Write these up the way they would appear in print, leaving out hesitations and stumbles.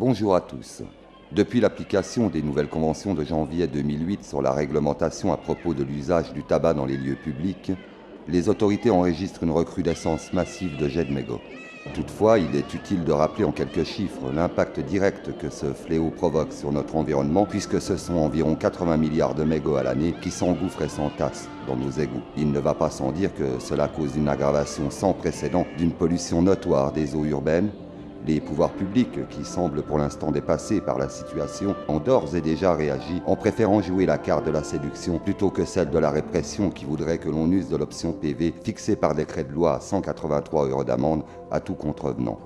Bonjour à tous. Depuis l'application des nouvelles conventions de janvier 2008 sur la réglementation à propos de l'usage du tabac dans les lieux publics, les autorités enregistrent une recrudescence massive de jets de mégots. Toutefois, il est utile de rappeler en quelques chiffres l'impact direct que ce fléau provoque sur notre environnement, puisque ce sont environ 80 milliards de mégots à l'année qui s'engouffrent et s'entassent dans nos égouts. Il ne va pas sans dire que cela cause une aggravation sans précédent d'une pollution notoire des eaux urbaines. Les pouvoirs publics, qui semblent pour l'instant dépassés par la situation, ont d'ores et déjà réagi en préférant jouer la carte de la séduction plutôt que celle de la répression qui voudrait que l'on use de l'option PV fixée par décret de loi à 183 € d'amende à tout contrevenant.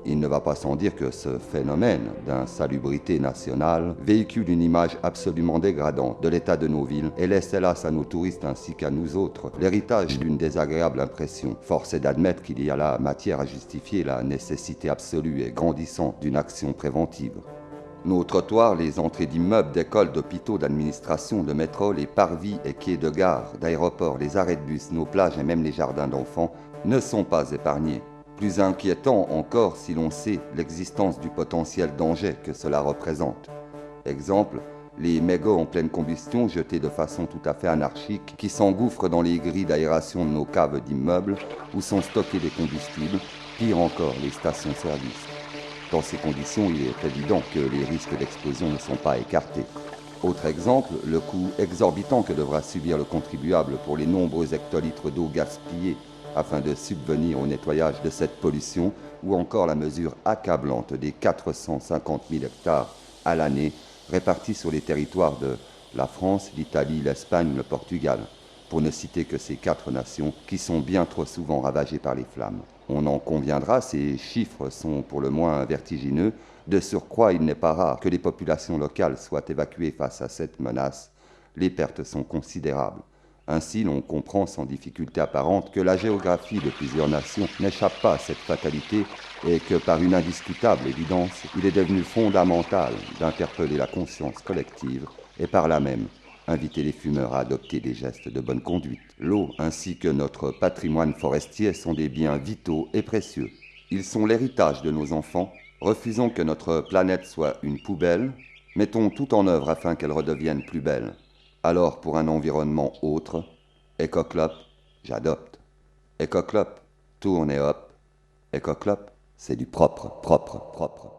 Il ne va pas sans dire que ce phénomène d'insalubrité nationale véhicule une image absolument dégradante de l'état de nos villes et laisse hélas à nos touristes ainsi qu'à nous autres l'héritage d'une désagréable impression. Force est d'admettre qu'il y a là matière à justifier la nécessité absolue et grandissante d'une action préventive. Nos trottoirs, les entrées d'immeubles, d'écoles, d'hôpitaux, d'administration, de métro, les parvis et quais de gare, d'aéroports, les arrêts de bus, nos plages et même les jardins d'enfants ne sont pas épargnés. Plus inquiétant encore si l'on sait l'existence du potentiel danger que cela représente. Exemple, les mégots en pleine combustion jetés de façon tout à fait anarchique qui s'engouffrent dans les grilles d'aération de nos caves d'immeubles où sont stockés des combustibles, pire encore les stations-service. Dans ces conditions, il est évident que les risques d'explosion ne sont pas écartés. Autre exemple, le coût exorbitant que devra subir le contribuable pour les nombreux hectolitres d'eau gaspillés afin de subvenir au nettoyage de cette pollution, ou encore la mesure accablante des 450 000 hectares à l'année répartis sur les territoires de la France, l'Italie, l'Espagne, le Portugal, pour ne citer que ces 4 nations qui sont bien trop souvent ravagées par les flammes. On en conviendra, ces chiffres sont pour le moins vertigineux. De surcroît, il n'est pas rare que les populations locales soient évacuées face à cette menace. Les pertes sont considérables. Ainsi, l'on comprend sans difficulté apparente que la géographie de plusieurs nations n'échappe pas à cette fatalité et que par une indiscutable évidence, il est devenu fondamental d'interpeller la conscience collective et par là même inviter les fumeurs à adopter des gestes de bonne conduite. L'eau ainsi que notre patrimoine forestier sont des biens vitaux et précieux. Ils sont l'héritage de nos enfants. Refusons que notre planète soit une poubelle. Mettons tout en œuvre afin qu'elle redevienne plus belle. Alors, pour un environnement autre, Éco-Clop, j'adopte. Éco-Clop, tourne et hop. Éco-Clop, c'est du propre, propre, propre.